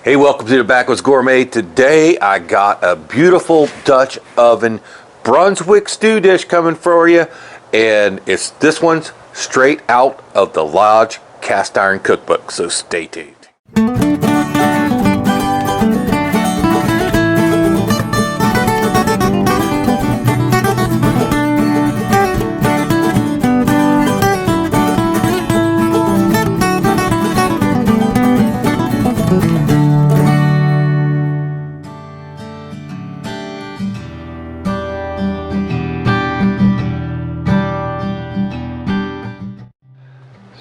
Hey, welcome to the Backwoods Gourmet. Today I got a beautiful Dutch oven Brunswick stew dish coming for you, and this one's straight out of the Lodge cast iron cookbook, so stay tuned.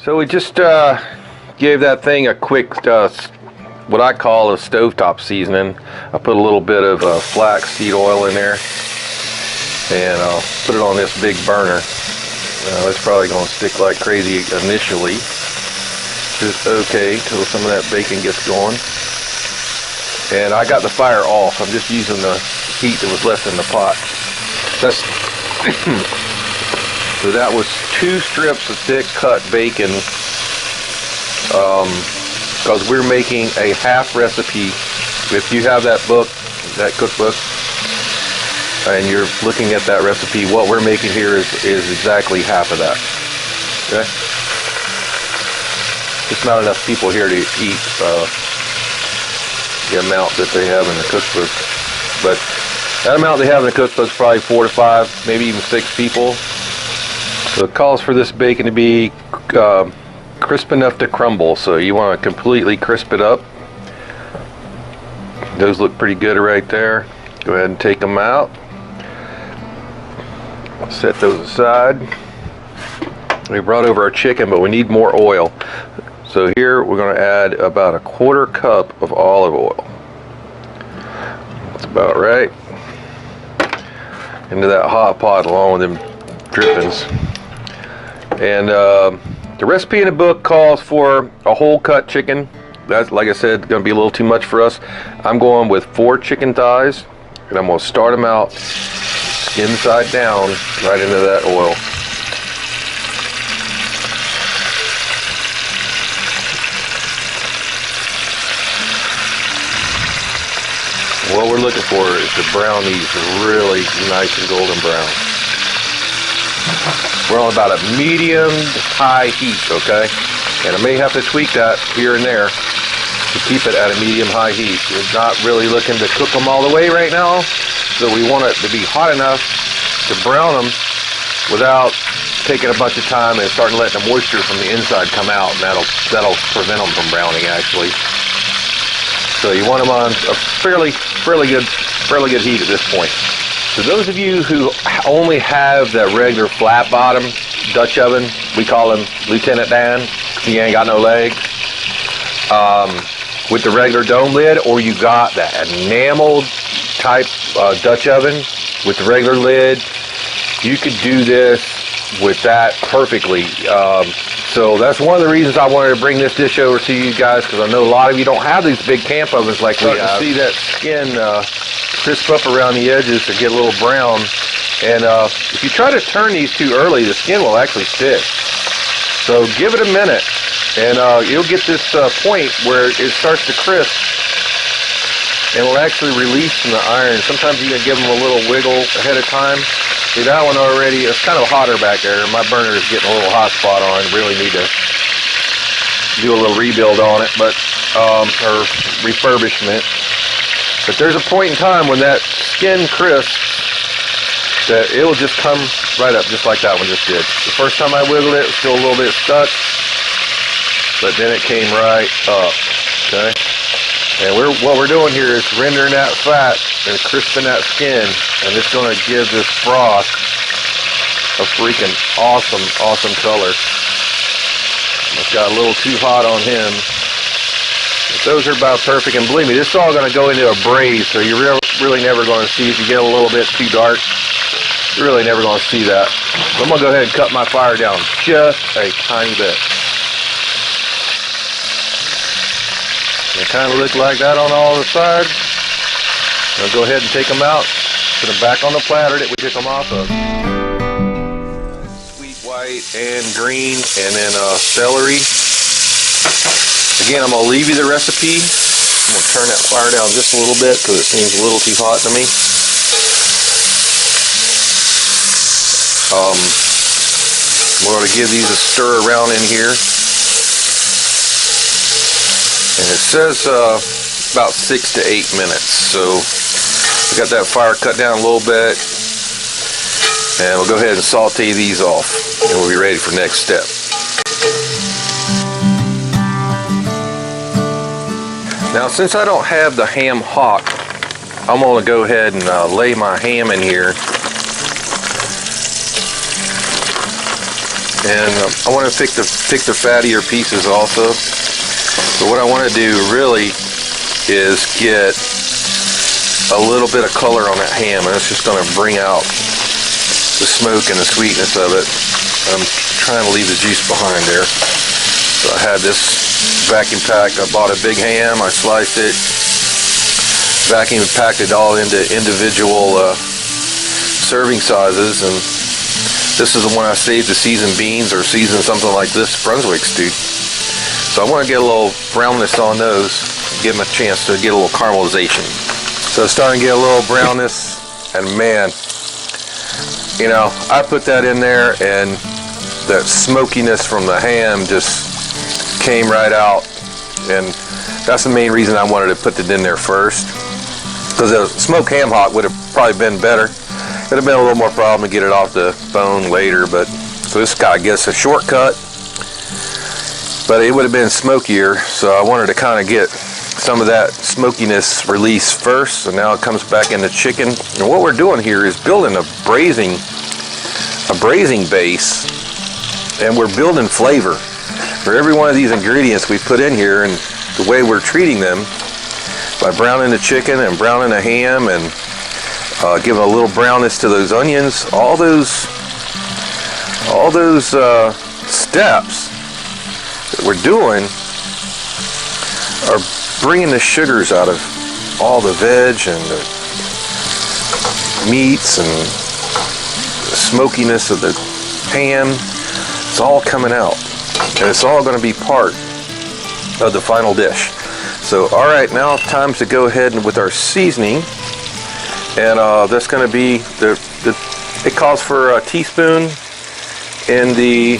So we just gave that thing a quick, what I call a stovetop seasoning. I put a little bit of flaxseed oil in there, and I'll put it on this big burner. It's probably going to stick like crazy initially. Just okay till some of that bacon gets going. And I got the fire off. I'm just using the heat that was left in the pot. That's so that was 2 strips of thick cut bacon, because we're making a half recipe. If you have that book, that cookbook, and you're looking at that recipe, what we're making here is exactly half of that. Okay? Just not enough people here to eat the amount that they have in the cookbook. But that amount they have in the cookbook is probably 4 to 5, maybe even 6 people. So it calls for this bacon to be crisp enough to crumble, so you want to completely crisp it up. Those look pretty good right there. Go ahead and take them out. Set those aside. We brought over our chicken, but we need more oil. So here we're going to add about a 1/4 cup of olive oil. That's about right. Into that hot pot along with them drippings. And the recipe in the book calls for a whole cut chicken. That's, like I said, going to be a little too much for us. I'm going with 4 chicken thighs, and I'm going to start them out skin side down right into that oil. What we're looking for is to brown these really nice and golden brown. We're on about a medium to high heat, okay? And I may have to tweak that here and there to keep it at a medium-high heat. We're not really looking to cook them all the way right now, so we want it to be hot enough to brown them without taking a bunch of time and starting letting the moisture from the inside come out, and that'll prevent them from browning, actually. So you want them on a fairly good heat at this point. For those of you who only have the regular flat bottom Dutch oven, we call him Lieutenant Dan, he ain't got no legs, with the regular dome lid, or you got that enameled type Dutch oven with the regular lid, you could do this with that perfectly. So that's one of the reasons I wanted to bring this dish over to you guys, because I know a lot of you don't have these big camp ovens like we have. See that skin crisp up around the edges to get a little brown, and if you try to turn these too early, the skin will actually stick. So give it a minute, and you'll get this point where it starts to crisp, and it'll actually release from the iron. Sometimes you can give them a little wiggle ahead of time. See, that one already, it's kind of hotter back there. My burner is getting a little hot spot on. Really need to do a little rebuild on it, but or refurbishment. But there's a point in time when that skin crisps that it will just come right up, just like that one just did. The first time I wiggled it, it was still a little bit stuck, but then it came right up, okay? And what we're doing here is rendering that fat and crisping that skin, and it's going to give this broth a freaking awesome color. It's got a little too hot on him. But those are about perfect, and believe me, this is all going to go into a braise, so you're really never going to see, if you get a little bit too dark, you're really never going to see that. So I'm going to go ahead and cut my fire down just a tiny bit. They kind of look like that on all the sides. I'll go ahead and take them out, put them back on the platter that we took them off of. Sweet white and green, and then celery. Again, I'm going to leave you the recipe I'm going to turn that fire down just a little bit because it seems a little too hot to me. We're going to give these a stir around in here. And it says about 6 to 8 minutes. So we got that fire cut down a little bit. And we'll go ahead and saute these off. And we'll be ready for next step. Now, since I don't have the ham hock, I'm going to go ahead and lay my ham in here. And I want to pick the fattier pieces also. So what I want to do really is get a little bit of color on that ham, and it's just going to bring out the smoke and the sweetness of it. I'm trying to leave the juice behind there. So I had this vacuum packed. I bought a big ham, I sliced it, vacuum packed it all into individual serving sizes, and this is the one I saved to season beans or season something like this Brunswick stew. So I want to get a little brownness on those, give them a chance to get a little caramelization. So it's starting to get a little brownness, and man, you know, I put that in there and that smokiness from the ham just came right out, and that's the main reason I wanted to put it in there first, because a smoked ham hock would have probably been better. It would have been a little more problem to get it off the bone later, but so this guy gets a shortcut, but it would have been smokier, so I wanted to kind of get some of that smokiness released first. So now it comes back in the chicken, and what we're doing here is building a braising base, and we're building flavor for every one of these ingredients we put in here, and the way we're treating them by browning the chicken and browning the ham and giving a little brownness to those onions. All those steps that we're doing are bringing the sugars out of all the veg and the meats and the smokiness of the ham. It's all coming out, and it's all going to be part of the final dish. So all right, now time to go ahead and with our seasoning, and that's going to be it calls for a teaspoon in the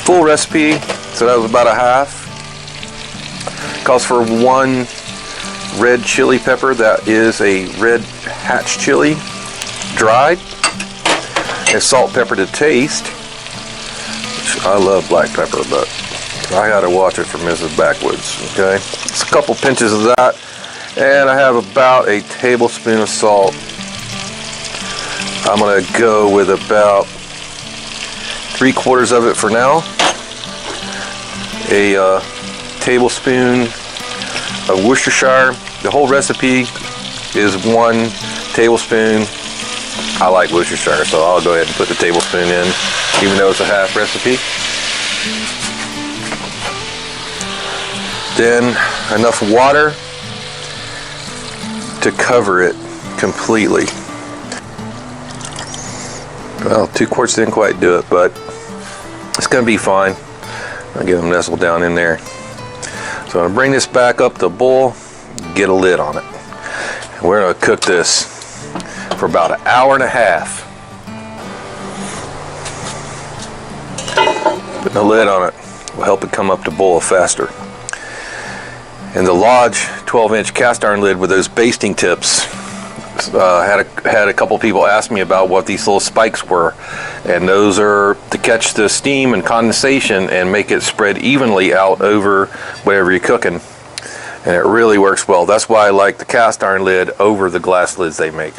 full recipe, so that was about a half. Calls for 1 red chili pepper, that is a red hatch chili, dried, and salt, pepper to taste. I love black pepper, but I gotta watch it for Mrs. Backwoods. Okay, it's a couple pinches of that, and I have about a tablespoon of salt. I'm gonna go with about 3/4 of it for now. A tablespoon of Worcestershire. The whole recipe is 1 tablespoon. I like Worcestershire, so I'll go ahead and put the tablespoon in, even though it's a half recipe. Then enough water to cover it completely. Well, 2 quarts didn't quite do it, but it's going to be fine. I'll get them nestled down in there. So I'm going to bring this back up to boil, get a lid on it. And we're going to cook this for about 1.5 hours. Putting a lid on it will help it come up to boil faster. And the Lodge 12-inch cast iron lid with those basting tips, had a couple people ask me about what these little spikes were, and those are to catch the steam and condensation and make it spread evenly out over whatever you're cooking, and it really works well. That's why I like the cast iron lid over the glass lids they make.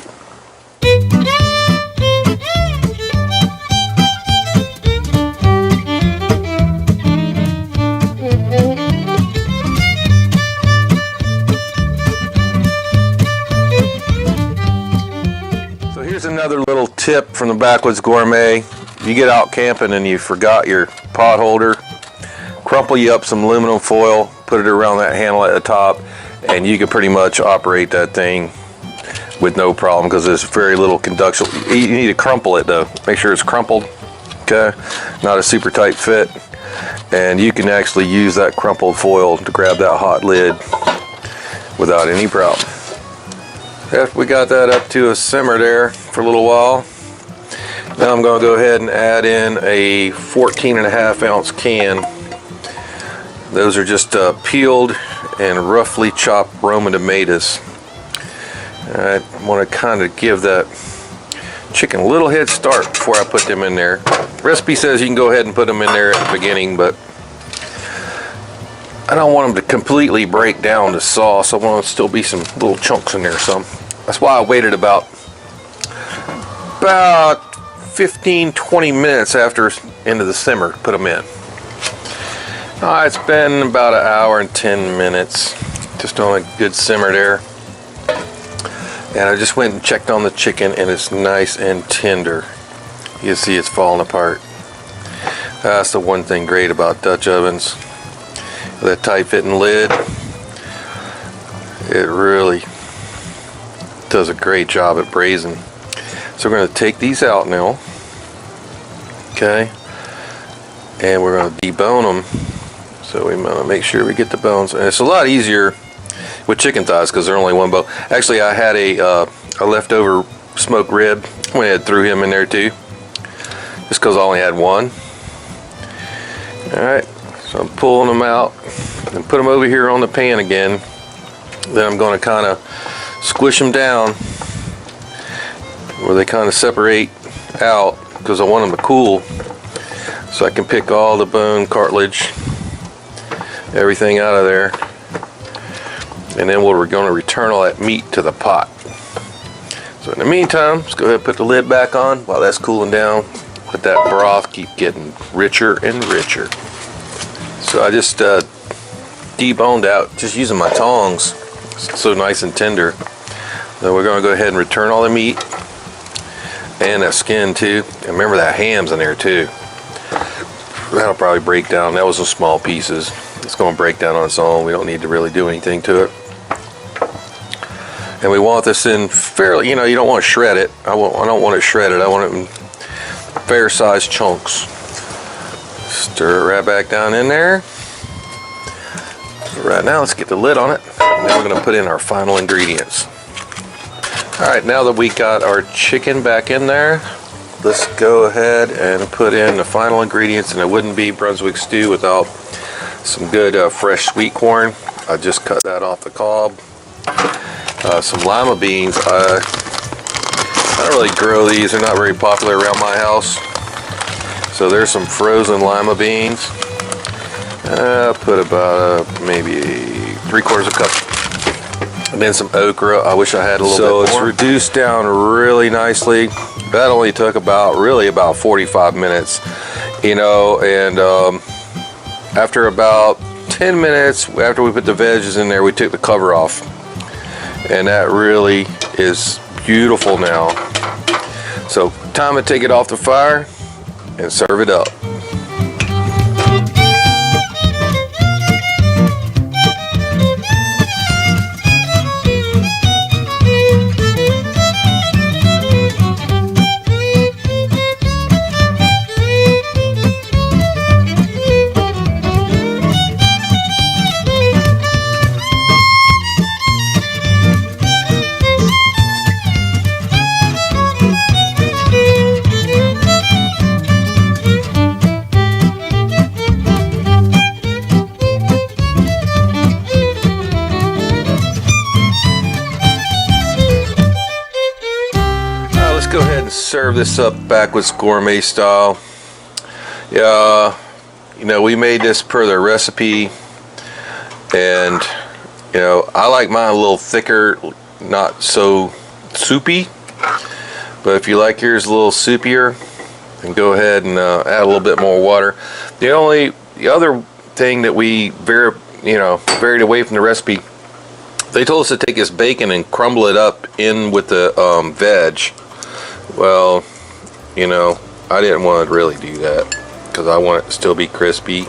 Another little tip from the Backwoods Gourmet. If you get out camping and you forgot your pot holder, crumple you up some aluminum foil, put it around that handle at the top, and you can pretty much operate that thing with no problem, because there's very little conduction. You need to crumple it though. Make sure it's crumpled, okay? Not a super tight fit. And you can actually use that crumpled foil to grab that hot lid without any problem. After we got that up to a simmer there for a little while, now I'm going to go ahead and add in a 14.5 ounce can. Those are just peeled and roughly chopped Roma tomatoes. I want to kind of give that chicken a little head start before I put them in there. Recipe says you can go ahead and put them in there at the beginning, but I don't want them to completely break down the sauce. I want to still be some little chunks in there. So that's why I waited about 15-20 minutes after into the simmer to put them in. It's been about an hour and 10 minutes just on a good simmer there. And I just went and checked on the chicken, and it's nice and tender. You can see it's falling apart. That's the one thing great about Dutch ovens. That tight fitting lid, it really does a great job at braising. So we're going to take these out now. Okay. And we're going to debone them. So we want to make sure we get the bones. And it's a lot easier with chicken thighs because they're only one bone. Actually, I had a leftover smoked rib. Went ahead and threw him in there too, just because I only had one. All right, so I'm pulling them out and put them over here on the pan again. Then I'm going to kind of squish them down where they kind of separate out because I want them to cool, so I can pick all the bone, cartilage, everything out of there. And then we're going to return all that meat to the pot. So in the meantime, let's go ahead and put the lid back on while that's cooling down. Let that broth keep getting richer and richer. So I just deboned out just using my tongs. It's so nice and tender. Then we're going to go ahead and return all the meat and that skin too. And remember that ham's in there too. That'll probably break down. That was some small pieces. It's going to break down on its own. We don't need to really do anything to it. And we want this in fairly, you don't want to shred it. I don't want it shredded. I want it in fair sized chunks. Stir it right back down in there. Right now, let's get the lid on it. Now we're going to put in our final ingredients. All right, now that we got our chicken back in there, let's go ahead and put in the final ingredients. And it wouldn't be Brunswick stew without some good fresh sweet corn. I just cut that off the cob. Some lima beans. I don't really grow these. They're not very popular around my house. So there's some frozen lima beans. Put about maybe 3/4 cup. And then some okra. I wish I had a little bit more. So it's reduced down really nicely. That only took about 45 minutes. And after about 10 minutes, after we put the veggies in there, we took the cover off. And that really is beautiful now. So time to take it off the fire and serve it up. Go ahead and serve this up Backwoods Gourmet style. Yeah, we made this per the recipe, and I like mine a little thicker, not so soupy. But if you like yours a little soupier, then go ahead and add a little bit more water. The other thing that we varied away from the recipe, they told us to take this bacon and crumble it up in with the veg. Well, I didn't want to really do that because I want it to still be crispy.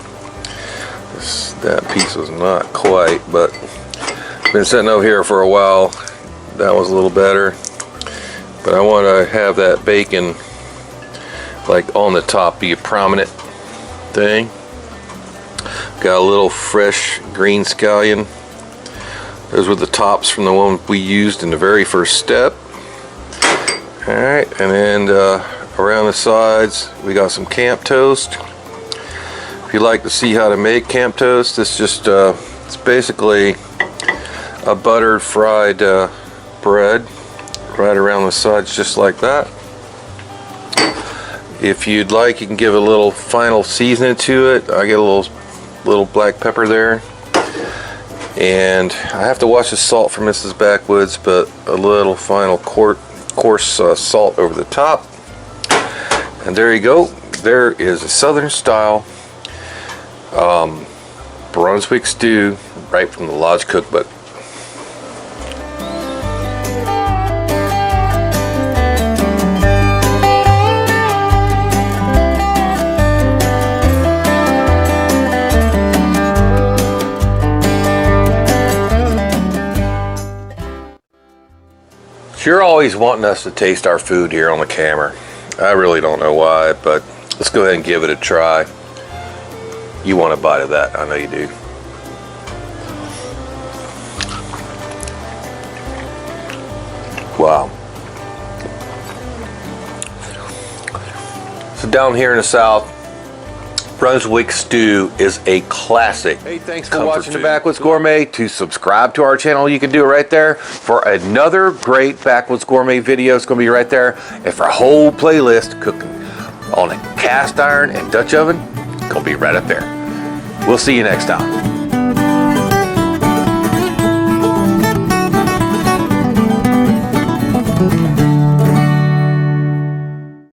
That piece was not quite, but been sitting over here for a while. That was a little better. But I want to have that bacon like on the top be a prominent thing. Got a little fresh green scallion. Those were the tops from the one we used in the very first step. Alright, and then around the sides we got some camp toast. If you'd like to see how to make camp toast, it's just it's basically a buttered fried bread right around the sides, just like that. If you'd like, you can give a little final seasoning to it. I get a little black pepper there, and I have to watch the salt from Mrs. Backwoods, but a little final coarse salt over the top. And there you go. There is a Southern style Brunswick stew right from the Lodge cookbook. You're always wanting us to taste our food here on the camera. I really don't know why, but let's go ahead and give it a try. You want a bite of that, I know you do. Wow. So down here in the South, Brunswick stew is a classic. Hey, thanks for watching the Backwoods Gourmet. To subscribe to our channel, you can do it right there. For another great Backwoods Gourmet video, it's going to be right there. And for a whole playlist cooking on a cast iron and Dutch oven, it's going to be right up there. We'll see you next time.